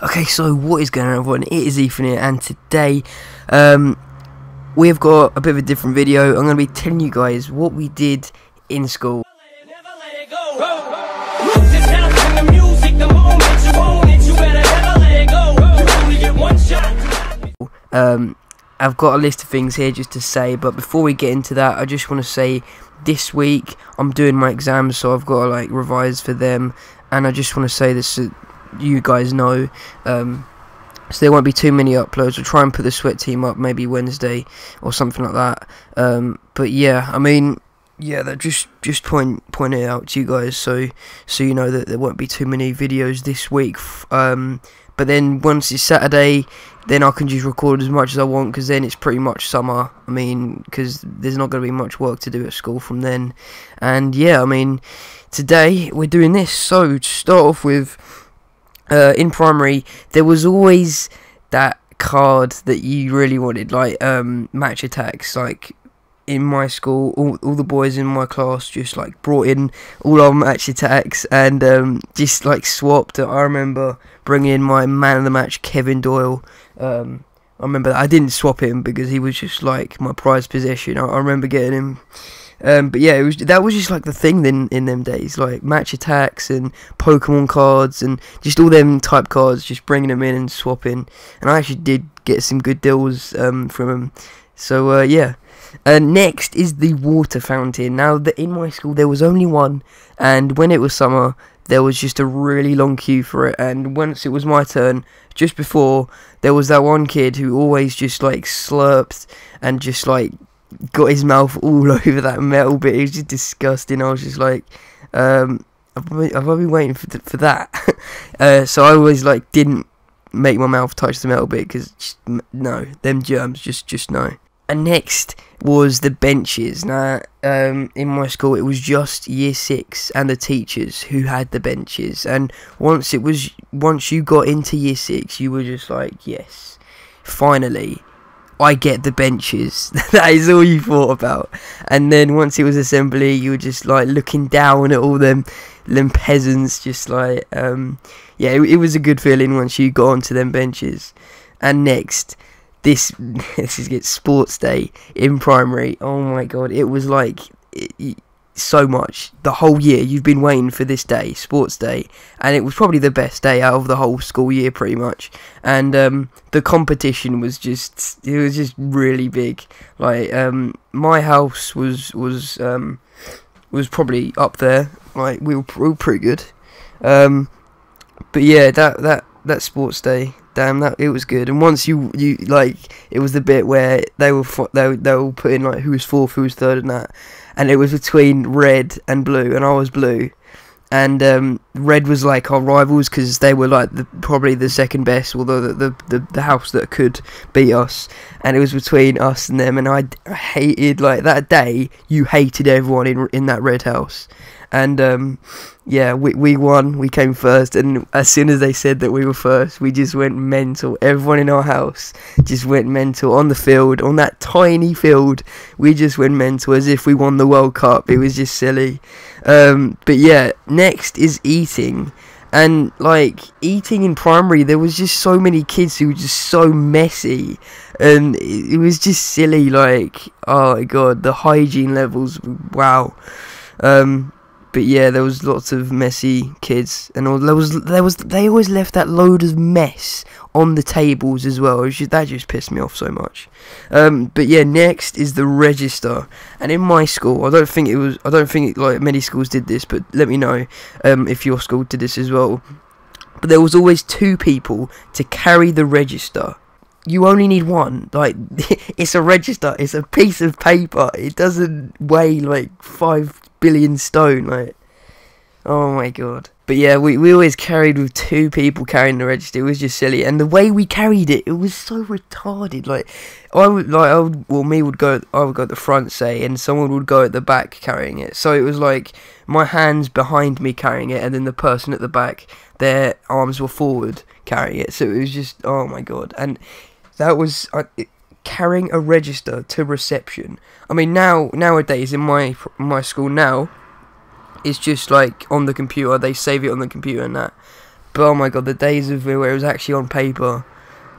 Okay, so what is going on, everyone? It is Ethan here, and today we've got a bit of a different video. I'm going to be telling you guys what we did in school. I've got a list of things here just to say, but before we get into that, I just want to say this week I'm doing my exams, so I've got to like revise for them, and I just want to say this so you guys know, so there won't be too many uploads. We'll try and put the sweat team up maybe Wednesday or something like that. But yeah, I mean, yeah, that just point it out to you guys, so you know that there won't be too many videos this week. But then once it's Saturday, then I can just record as much as I want, because then it's pretty much summer. I mean, because there's not going to be much work to do at school from then. And yeah, I mean, today we're doing this. So to start off with, in primary, there was always that card that you really wanted, like match attacks. Like in my school, all the boys in my class just like brought in all our match attacks and just like swapped. I remember bringing in my man of the match, Kevin Doyle. I remember that I didn't swap him because he was just like my prized possession. I remember getting him. But yeah, that was just like the thing then in them days, like match attacks and Pokemon cards and just all them type cards, just bringing them in and swapping. And I actually did get some good deals from them. So yeah. Next is the water fountain. Now, in my school there was only one, and when it was summer there was just a really long queue for it. And once it was my turn, just before, there was that one kid who always just like slurped and just like got his mouth all over that metal bit. It was just disgusting. I was just like, I've been waiting for that. So I always like didn't make my mouth touch the metal bit, because no, them germs, just no. And next was the benches. Now, in my school, it was just year 6 and the teachers who had the benches. And once you got into year 6, you were just like, yes, finally, I get the benches. That is all you thought about. And then once it was assembly, you were just like looking down at all them peasants, just like, yeah, it was a good feeling once you got onto them benches. And next, this is sports day in primary. Oh my god, it was like so much. The whole year you've been waiting for this day, sports day, and it was probably the best day out of the whole school year, pretty much. And the competition was just really big. Like my house was probably up there. Like we were pretty good. But yeah, that sports day, damn, that it was good. And once you like, it was the bit where they were putting like who was 4th, who was 3rd, and that, and it was between red and blue, and I was blue, and red was like our rivals because they were like probably the second best, although the house that could beat us, and it was between us and them. And I hated, like, that day you hated everyone in that red house. And yeah, we won, we came first, and as soon as they said that we were first, we just went mental. Everyone in our house just went mental on the field, on that tiny field. We just went mental as if we won the World Cup. It was just silly. But yeah, next is eating. And like, eating in primary, there was just so many kids who were just so messy, and it was just silly. Like, oh my god, the hygiene levels, wow. But yeah, there was lots of messy kids, and they always left that load of mess on the tables as well. That just pissed me off so much. But yeah, next is the register. And in my school, I don't think like many schools did this, but let me know if your school did this as well. But there was always 2 people to carry the register. You only need one. Like, it's a register, it's a piece of paper. It doesn't weigh like 5 billion stone, like, oh my god. But yeah, we always carried with 2 people carrying the register. It was just silly, and the way we carried it was so retarded. Like, I would go at the front, say, and someone would go at the back carrying it. So it was like my hands behind me carrying it, and then the person at the back, their arms were forward carrying it. So it was just, oh my god. And that was carrying a register to reception. I mean, nowadays in my school now, it's just like on the computer. They save it on the computer and that. But oh my god, the days of where it was actually on paper,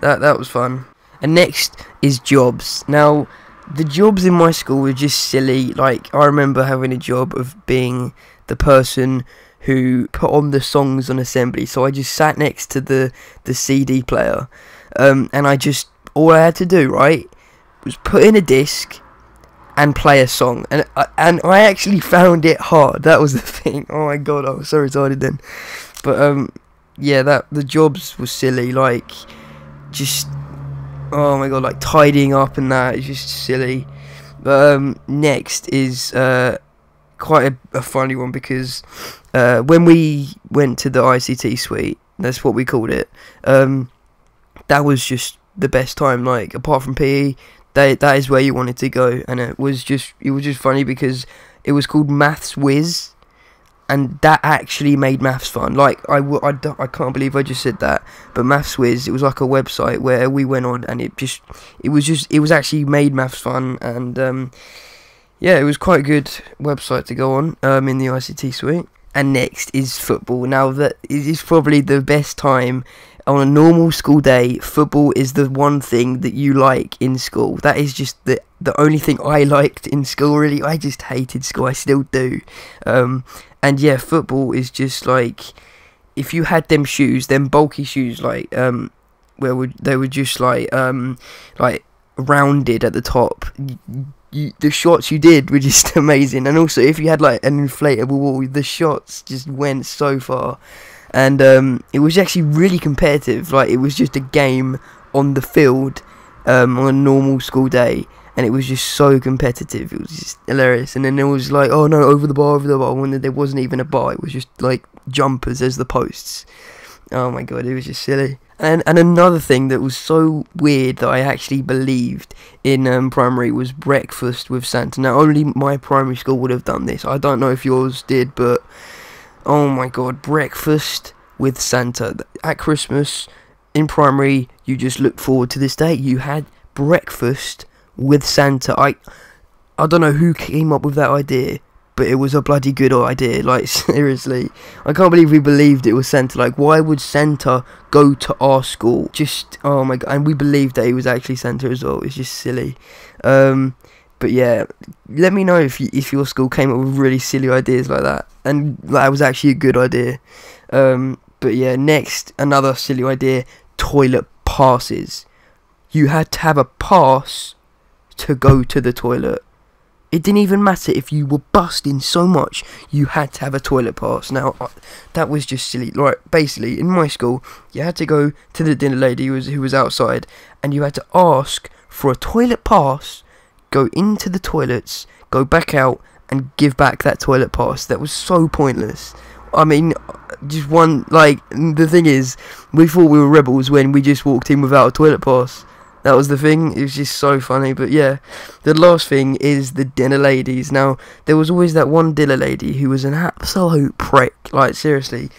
that was fun. And next is jobs. Now, the jobs in my school were just silly. Like, I remember having a job of being the person who put on the songs on assembly. So I just sat next to the CD player, and all I had to do, right, was put in a disc and play a song. And I actually found it hard. That was the thing. Oh my god, I was so retarded then. But yeah, the jobs was silly. Like, just, oh my god, like tidying up and that is just silly. But next is quite a funny one, because when we went to the ICT suite, that's what we called it, that was just the best time. Like, apart from PE, that is where you wanted to go. And it was just funny because it was called Maths Whiz, and that actually made maths fun. Like, I can't believe I just said that, but Maths Whiz, it was like a website where we went on, and it was actually made maths fun. And yeah, it was quite a good website to go on in the ICT suite. And next is football. Now, that is probably the best time on a normal school day. Football is the one thing that you like in school. That is just the only thing I liked in school, really. I just hated school. I still do. And yeah, football is just like, if you had them shoes, them bulky shoes, like they were just like rounded at the top. The shots you did were just amazing. And also, if you had like an inflatable wall, the shots just went so far. And it was actually really competitive. Like, it was just a game on the field on a normal school day, and it was just so competitive. It was just hilarious. And then it was like, oh no, over the bar, when there wasn't even a bar. It was just like jumpers as the posts. Oh my god, it was just silly. And another thing that was so weird that I actually believed in primary was breakfast with Santa. Now, only my primary school would have done this. I don't know if yours did, but oh my god, breakfast with Santa. At Christmas, in primary, you just look forward to this day. You had breakfast with Santa. I don't know who came up with that idea, but it was a bloody good idea. Like, seriously, I can't believe we believed it was Santa. Like, why would Santa go to our school? Just, oh my god. And we believed that he was actually Santa as well. It's just silly. But yeah, let me know if your school came up with really silly ideas like that, and that was actually a good idea. But yeah, next, another silly idea: toilet passes. You had to have a pass to go to the toilet. It didn't even matter if you were busting so much, you had to have a toilet pass. Now, that was just silly. Like, basically, in my school, you had to go to the dinner lady who was outside, and you had to ask for a toilet pass, go into the toilets, go back out, and give back that toilet pass. That was so pointless. I mean, just one, like, the thing is, we thought we were rebels when we just walked in without a toilet pass. That was the thing. It was just so funny. But yeah, the last thing is the dinner ladies. Now, there was always that one dinner lady who was an absolute prick. Like, seriously.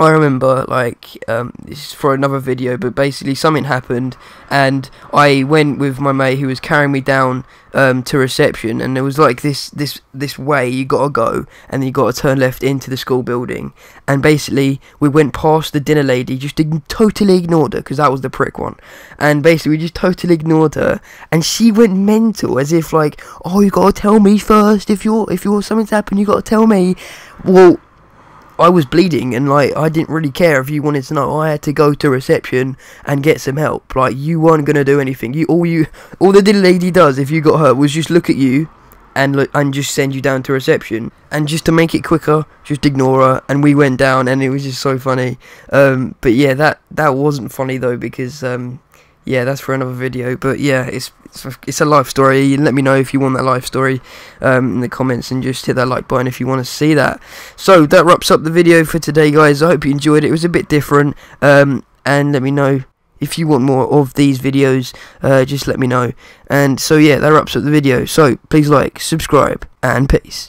I remember, like, this is for another video, but basically something happened, and I went with my mate who was carrying me down to reception, and there was like this way you gotta go, and then you gotta turn left into the school building, and basically we went past the dinner lady, just totally ignored her, because that was the prick one, and basically we just totally ignored her, and she went mental, as if like, oh, you gotta tell me first, if something's happened, you gotta tell me. Well, I was bleeding, and like, I didn't really care if you wanted to know. I had to go to reception and get some help. Like, you weren't gonna do anything. All the dinner lady does if you got hurt was just look at you and just send you down to reception. And just to make it quicker, just ignore her. And we went down, and it was just so funny. But yeah, that wasn't funny though, because yeah, that's for another video. But yeah, it's a life story. Let me know if you want that life story in the comments, and just hit that like button if you want to see that. So that wraps up the video for today, guys. I hope you enjoyed it. It was a bit different, and let me know if you want more of these videos. Just let me know. And so yeah, that wraps up the video. So please like, subscribe, and peace.